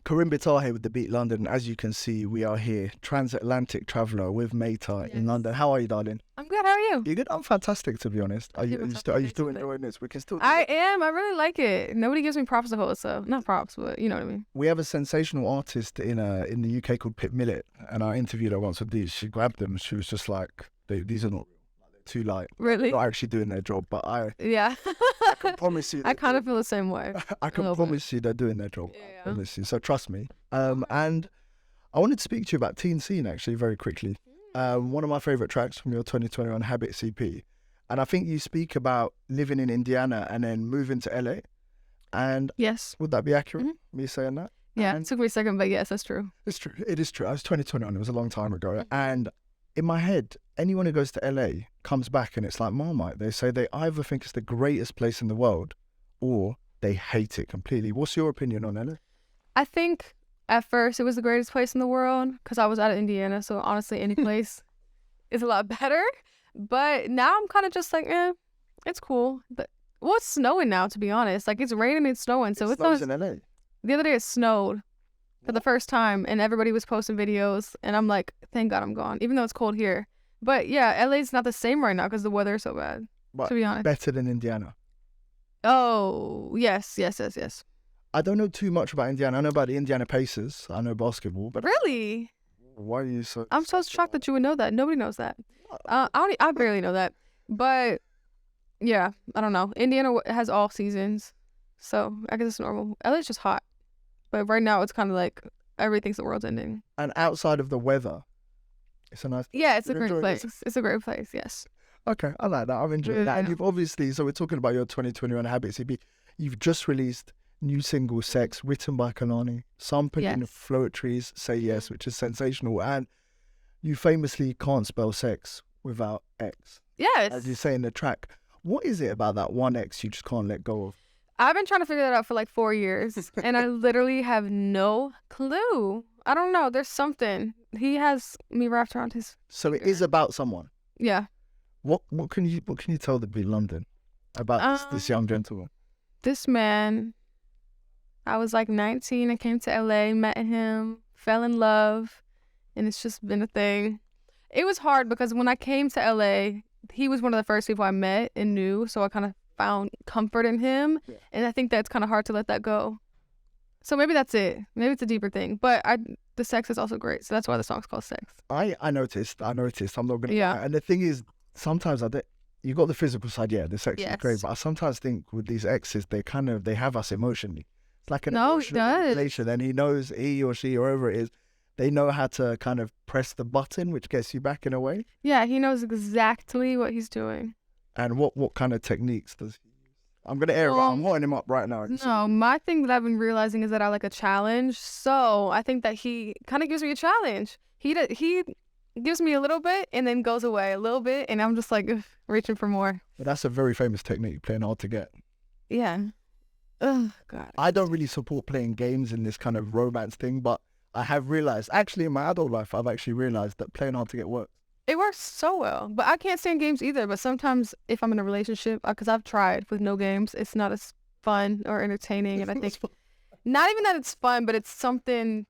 Karim Bitar here with The Beat London. As you can see, we are here, transatlantic traveller with Maeta in London. How are you, darling? I'm good. How are you? You good? I'm fantastic, to be honest. Are you still enjoying this? We can still do I it. am. I really like it. Nobody gives me props to hold, so not props, but you know what I mean. We have a sensational artist in the UK called Pip Millett, and I interviewed her once with these. She grabbed them. She was just like, these are not too light. Really? Not actually doing their job, but I can promise you. I kind of feel the same way. I can promise you they're doing their job. Yeah. I promise you. So trust me. And I wanted to speak to you about Teen Scene actually very quickly. One of my favourite tracks from your 2021 Habits EP. And I think you speak about living in Indiana and then moving to LA. And yes, would that be accurate, me saying that? Yeah, and it took me a second, but yes, that's true. It's true. It is true. I was 2021. It was a long time ago. And in my head, anyone who goes to LA comes back and it's like Marmite. They say they either think it's the greatest place in the world or they hate it completely. What's your opinion on LA? I think at first it was the greatest place in the world because I was out of Indiana. So honestly, any place is a lot better. But now I'm kind of just like, it's cool. But it's snowing now, to be honest. Like it's raining and snowing. So it's snows not. in LA. The other day it snowed for the first time and everybody was posting videos. And I'm like, thank God I'm gone, even though it's cold here. But yeah, LA's not the same right now because the weather is so bad, But to be honest. better than Indiana. Oh, yes. I don't know too much about Indiana. I know about the Indiana Pacers. I know basketball, but Really? why are you so? I'm so shocked that you would know that. Nobody knows that. I barely know that. But yeah, I don't know. Indiana has all seasons, so I guess it's normal. LA's just hot, but right now it's kind of like everybody thinks the world's ending. And outside of the weather, it's a nice. Yeah, it's a You're great enjoying place. this? It's a great place. Yes. Okay, I like that. I'm enjoying that. Yeah. And you've obviously, so we're talking about your 2021 Habits EP. You've just released new single "Sex," written by Kehlani, sampled in Yes. Floetry's "Say Yes," which is sensational. And you famously can't spell sex without X, Yes. as you say in the track. What is it about that one X you just can't let go of? I've been trying to figure that out for like 4 years, and I literally have no clue. I don't know. There's something. He has me wrapped around his. So it is about someone. Yeah. What can you tell the Beat London about this young gentleman? This man, I was like 19. I came to LA, met him, fell in love, and it's just been a thing. It was hard because when I came to LA, he was one of the first people I met and knew, so I kind of found comfort in him, and I think that's kind of hard to let that go. So maybe that's it. Maybe it's a deeper thing, but the sex is also great, so that's why the song's called Sex. I noticed. I'm not gonna. Yeah. And the thing is, sometimes you got the physical side, the sex is great, but I sometimes think with these exes, they have us emotionally. It's like an emotional manipulation, and he or she, or whoever it is, they know how to kind of press the button, which gets you back in a way. Yeah, he knows exactly what he's doing. And what kind of techniques does he use? I'm gonna air it. I'm hooking him up right now. No, my thing that I've been realizing is that I like a challenge. So I think that he kind of gives me a challenge. He gives me a little bit and then goes away a little bit, and I'm just like reaching for more. But that's a very famous technique, playing hard to get. Yeah. Oh God. I don't really support playing games in this kind of romance thing, but I have realized, actually in my adult life, I've actually realized that playing hard to get works. It works so well, but I can't stand games either. But sometimes if I'm in a relationship, because I've tried with no games, it's not as fun or entertaining. And I think not even that it's fun, but it's something,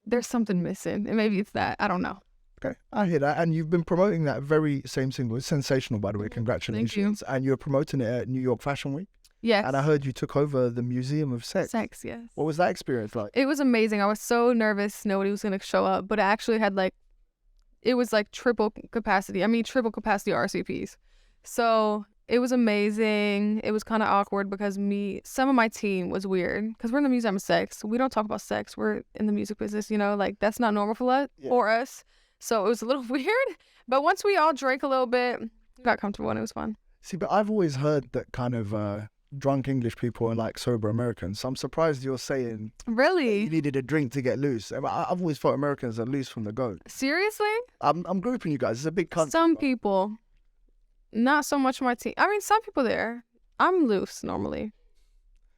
there's something missing. And maybe it's that. I don't know. Okay, I hear that. And you've been promoting that very same single. It's sensational, by the way. Congratulations. Thank you. And you're promoting it at New York Fashion Week. Yes. And I heard you took over the Museum of Sex. Sex, yes. What was that experience like? It was amazing. I was so nervous nobody was going to show up, but I actually had it was like triple capacity RCPs. So it was amazing. It was kind of awkward because some of my team was weird because we're in the Museum of Sex. We don't talk about sex. We're in the music business, that's not normal for us. So it was a little weird. But once we all drank a little bit, got comfortable and it was fun. See, but I've always heard that kind of drunk English people are like sober Americans. So I'm surprised you're saying Really? you needed a drink to get loose. I've always thought Americans are loose from the go. Seriously? I'm grouping you guys. It's a big country. Some people, not so much my team. I mean, some people there. I'm loose normally,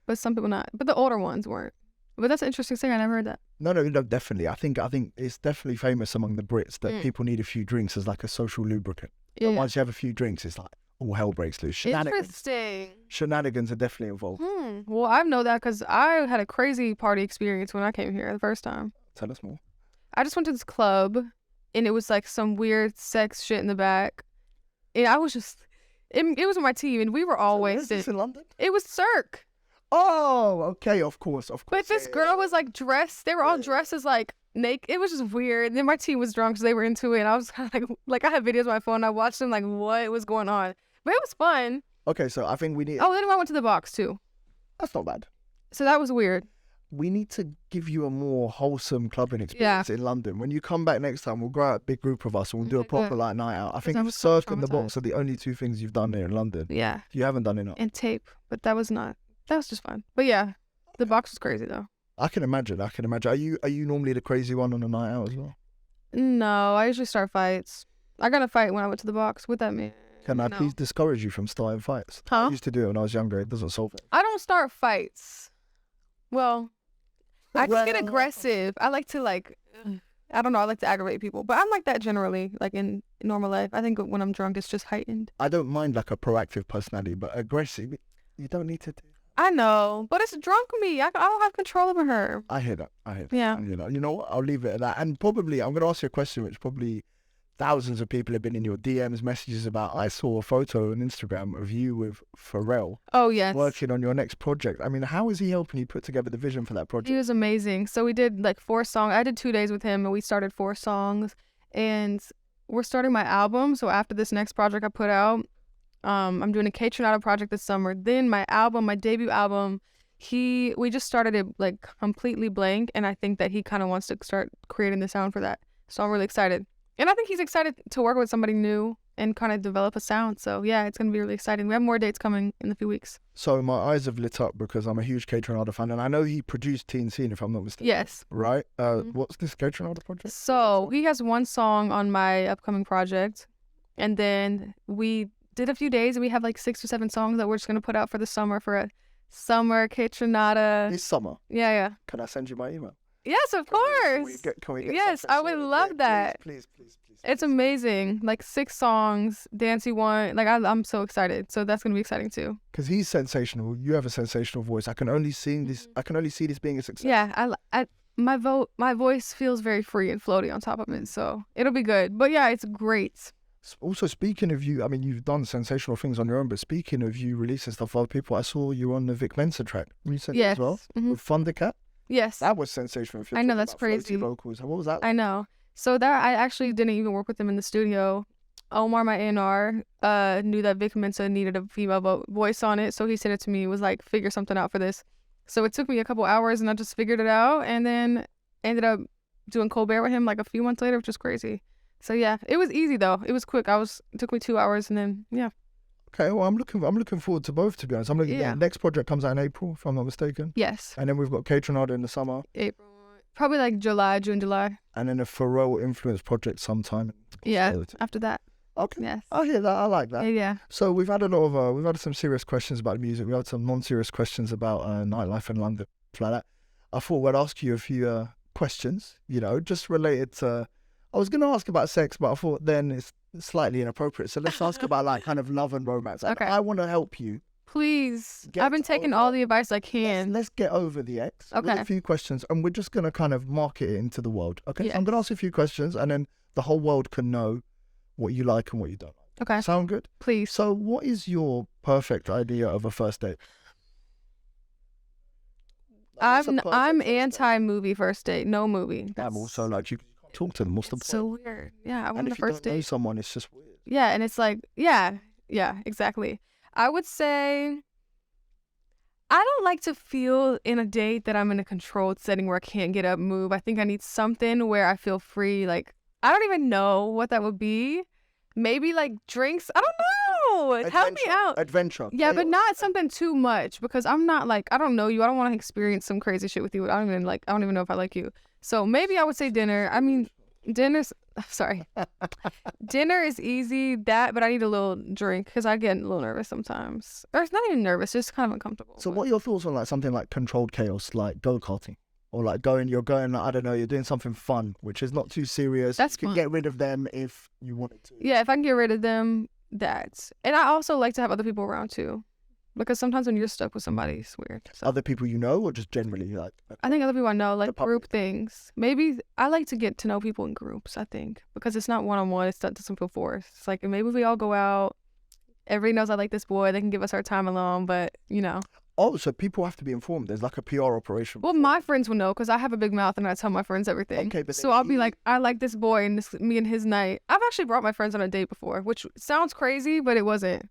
but some people not. But the older ones weren't. But that's an interesting thing. I never heard that. No, definitely. I think it's definitely famous among the Brits that people need a few drinks as like a social lubricant. Yeah. Once you have a few drinks, it's like all hell breaks loose. Shenanigans are definitely involved. Well, I know that because I had a crazy party experience when I came here the first time. Tell us more. I just went to this club, and it was like some weird sex shit in the back. And I was just, it was on my team, and we were all wasted. Is this in London? It was Cirque. Oh, okay, of course. But this girl was like dressed, they were all dressed as like naked. It was just weird. And then my team was drunk, so they were into it. And I was kind of like I had videos on my phone. I watched them like, what was going on? But it was fun. Okay, so I think we need... Oh, then I went to the box too. That's not bad. So that was weird. We need to give you a more wholesome clubbing experience in London. When you come back next time, we'll go out a big group of us and we'll do a proper like night out. I think Cirque and the box are the only two things you've done here in London. Yeah. You haven't done enough. And tape, but that was just fun. But yeah, the box was crazy though. I can imagine. Are you normally the crazy one on a night out as well? No, I usually start fights. I got a fight when I went to the box. What that mean? Can I please discourage you from starting fights? Huh? I used to do it when I was younger. It doesn't solve it. I don't start fights. Well, I just get aggressive. I like to I don't know. I like to aggravate people, but I'm like that generally, like in normal life. I think when I'm drunk, it's just heightened. I don't mind like a proactive personality, but aggressive, you don't need to do. I know, but it's drunk me. I don't have control over her. I hear that. Yeah. And, you know what? I'll leave it at that. And probably, I'm going to ask you a question, which probably thousands of people have been in your DMs, messages about. I saw a photo on Instagram of you with Pharrell. Oh, yes. Working on your next project. I mean, how is he helping you put together the vision for that project? He was amazing. So we did like 4 songs. I did 2 days with him and we started 4 songs. And we're starting my album. So after this next project I put out, I'm doing a Kaytranada project this summer. Then my debut album, we just started it like completely blank. And I think that he kind of wants to start creating the sound for that. So I'm really excited. And I think he's excited to work with somebody new and kind of develop a sound. So yeah, it's going to be really exciting. We have more dates coming in a few weeks. So my eyes have lit up because I'm a huge Kaytranada fan. And I know he produced Teen Scene, if I'm not mistaken. Yes. Right? What's this Kaytranada project? So he has 1 song on my upcoming project. And then we did a few days and we have like 6 or 7 songs that we're just going to put out for the summer, for a summer Kaytranada. This summer? Yeah. Can I send you my email? Yes, of course. Can we get yes, I would love that. Please. It's amazing. Like 6 songs, dancey one. Like I'm so excited. So that's gonna be exciting too. Because he's sensational. You have a sensational voice. I can only see this. I can only see this being a success. Yeah, my voice feels very free and floaty on top of it. So it'll be good. But yeah, it's great. Also, speaking of you, I mean, you've done sensational things on your own, but speaking of you releasing stuff for other people, I saw you on the Vic Mensa track recently as well with Thundercat. Yes. That was sensational. I know, that's crazy. Vocals. What was that like? I know. So that I actually didn't even work with him in the studio. Omar, my A&R, knew that Vic Mensa needed a female voice on it, so he sent it to me. He was like, figure something out for this. So it took me a couple hours, and I just figured it out, and then ended up doing Colbert with him like a few months later, which was crazy. So yeah, it was easy though. It was quick. It took me 2 hours, and then yeah. Okay, well, I'm looking forward to both, to be honest. The next project comes out in April, if I'm not mistaken. Yes. And then we've got Kaytranada in the summer. April. Probably like June, July. And then a Pharrell influence project sometime. Yeah, after that. Okay. Yes. I hear that. I like that. Yeah. So we've had a lot of, we've had some serious questions about music. We've had some non-serious questions about nightlife in London, stuff like that. I thought we'd ask you a few questions, just related to, I was going to ask about sex, but I thought then it's slightly inappropriate. So let's ask about like kind of love and romance. Okay. I want to help you. Please. I've been taking all the advice I can. Let's get over the ex. Okay. With a few questions, and we're just going to kind of market it into the world. Okay. Yes. So I'm going to ask you a few questions, and then the whole world can know what you like and what you don't like. Okay. Sound good? Please. So what is your perfect idea of a first date? I'm anti-movie first date. No movie. I'm also like, you talk to them. What's the point? So weird. Yeah, I want the first date. If you don't know someone, it's just weird. Yeah, and it's like, yeah, exactly. I would say I don't like to feel in a date that I'm in a controlled setting where I can't get up, move. I think I need something where I feel free. Like, I don't even know what that would be. Maybe like drinks. I don't know. Help me out. Adventure. Yeah, but not something too much, because I'm not like, I don't know you. I don't want to experience some crazy shit with you. I don't even know if I like you. So maybe I would say dinner. I mean, dinner is easy, but I need a little drink because I get a little nervous sometimes. Or it's not even nervous, just kind of uncomfortable. So what are your thoughts on like something like controlled chaos, like go-karting? Or like you're going, I don't know, you're doing something fun, which is not too serious. That's you can fun. Get rid of them if you wanted to. Yeah, if I can get rid of them, that. And I also like to have other people around too. Because sometimes when you're stuck with somebody, it's weird. So. Other people you know, or just generally? I think other people I know, like group things. Maybe I like to get to know people in groups, I think. Because it's not one-on-one. It doesn't feel forced. It's like, maybe we all go out. Everybody knows I like this boy. They can give us our time alone, but, Oh, so people have to be informed. There's like a PR operation. Well, my friends will know because I have a big mouth and I tell my friends everything. Okay, but so I'll be like, I like this boy and this me and his night. I've actually brought my friends on a date before, which sounds crazy, but it wasn't.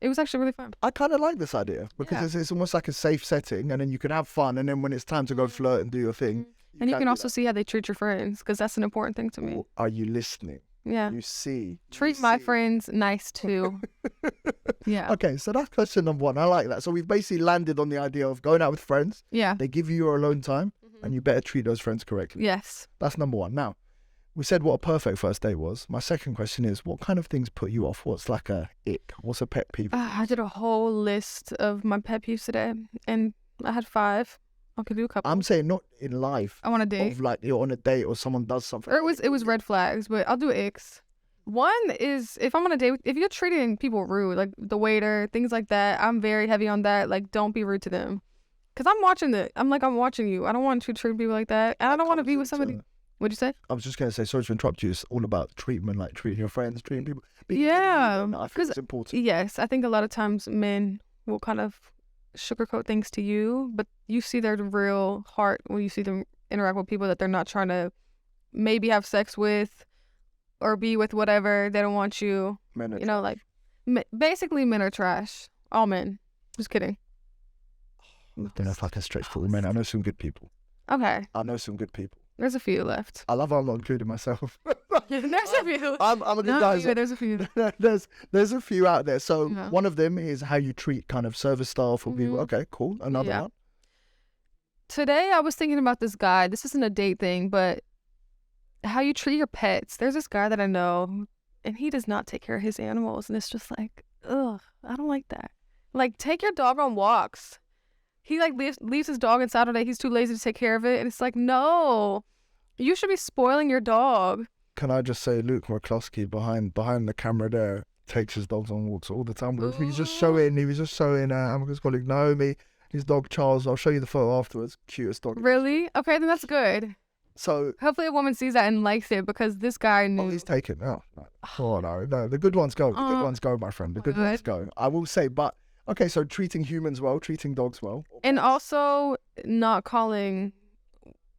It was actually really fun. I kind of like this idea because it's almost like a safe setting, and then you can have fun, and then when it's time to go flirt and do your thing. And you can also see how they treat your friends, because that's an important thing to me. Are you listening? Yeah. You see. Treat my friends nice too. Yeah. Okay, so that's question number one. I like that. So we've basically landed on the idea of going out with friends. Yeah. They give you your alone time, and you better treat those friends correctly. Yes. That's number one. Now, we said what a perfect first date was. My second question is, what kind of things put you off? What's like a ick? What's a pet peeve? I did a whole list of my pet peeves today, and I had 5. I could do a couple. I'm saying not in life. I want a date. Of like you're on a date or someone does something. Or it was red flags, but I'll do icks. One is if I'm on a date, if you're treating people rude, like the waiter, things like that, I'm very heavy on that. Like, don't be rude to them. Because I'm watching you. I don't want to treat people like that. And I don't want to be with somebody. What'd you say? I was just going to say, sorry to interrupt you. It's all about treatment, like treating your friends, treating people. Yeah. I think it's important. Yes. I think a lot of times men will kind of sugarcoat things to you, but you see their real heart when you see them interact with people that they're not trying to maybe have sex with or be with, whatever. They don't want you. Men are trash. Basically men are trash. All men. Just kidding. I don't know if I can stretch for all men. I know some good people. Okay. I know some good people. There's a few left. I love how I'm not including myself. There's a few. I'm a good guy. There's a few. There's a few out there. So one of them is how you treat kind of service staff or people. Okay, cool. Another one. Today I was thinking about this guy. This isn't a date thing, but how you treat your pets. There's this guy that I know, and he does not take care of his animals, and it's just like, ugh, I don't like that. Like, take your dog on walks. He like leaves his dog inside all day. He's too lazy to take care of it. And it's like, no, you should be spoiling your dog. Can I just say Luke McCloskey behind the camera there takes his dogs on walks all the time. He was just showing Amika's colleague Naomi, his dog Charles. I'll show you the photo afterwards. Cutest dog. Really? Okay, then that's good. So hopefully a woman sees that and likes it because this guy knew. Oh, he's taken. Oh no. The good ones go. The good ones go, my friend. The good ones go. I will say, but. Okay, so treating humans well, treating dogs well. And also not calling...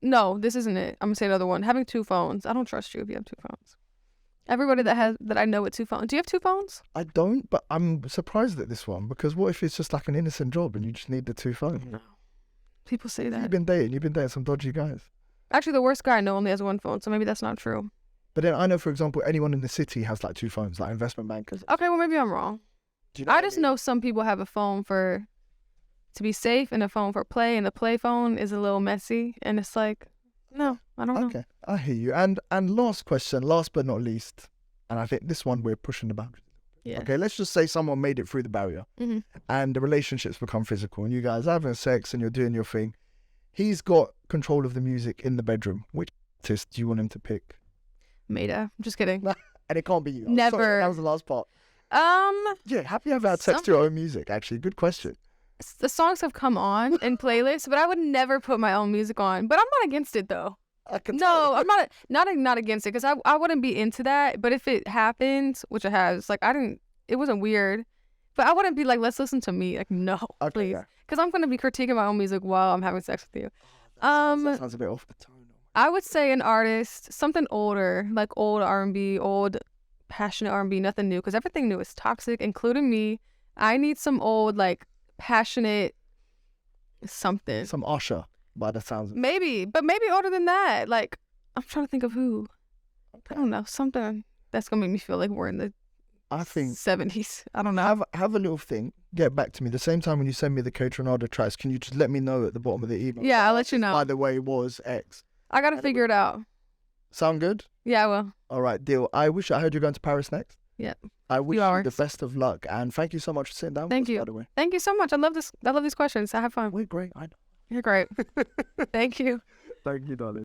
No, this isn't it. I'm going to say another one. Having 2 phones. I don't trust you if you have 2 phones. Everybody that I know with 2 phones. Do you have 2 phones? I don't, but I'm surprised at this one because what if it's just like an innocent job and you just need the 2 phones? No. People say that. You've been dating some dodgy guys. Actually, the worst guy I know only has 1 phone, so maybe that's not true. But then I know, for example, anyone in the city has like 2 phones, like investment bankers. Okay, well, maybe I'm wrong. I just know some people have a phone to be safe and a phone for play, and the play phone is a little messy, and it's like, no, I don't know. Okay, I hear you. And last question, last but not least, and I think this one we're pushing the boundary. Yeah. Okay, let's just say someone made it through the barrier, and the relationships become physical, and you guys are having sex and you're doing your thing. He's got control of the music in the bedroom. Which artist do you want him to pick? Maeta. I'm just kidding. And it can't be you. Never. Sorry, that was the last part. Yeah, have you ever had sex to your own music? Actually, good question. The songs have come on in playlists, but I would never put my own music on. But I'm not against it though. I'm not against it because I wouldn't be into that. But if it happens, which it has, like it wasn't weird. But I wouldn't be like, let's listen to me. Like, no, please, because I'm gonna be critiquing my own music while I'm having sex with you. That sounds a bit off the tone. I would say an artist, something older, like old R&B, old passionate R&B, nothing new, because everything new is toxic, including me. I need some old, like, passionate something. Some Usher, by the sounds of it. Maybe older than that. Like, I'm trying to think of who. I don't know, something that's gonna make me feel like we're in the 70s. I don't know. Have a little thing. Get back to me. The same time when you send me the Kaytranada tracks, can you just let me know at the bottom of the email? Yeah, I'll let you know. By the way, was X. I gotta figure it out. Sound good? Yeah, I will. All right, deal. I heard you're going to Paris next. Yeah. I wish you the best of luck, and thank you so much for sitting down. Thank you. By the way. Thank you so much. I love these questions. I have fun. We're great. I know. You're great. Thank you. Thank you, darling.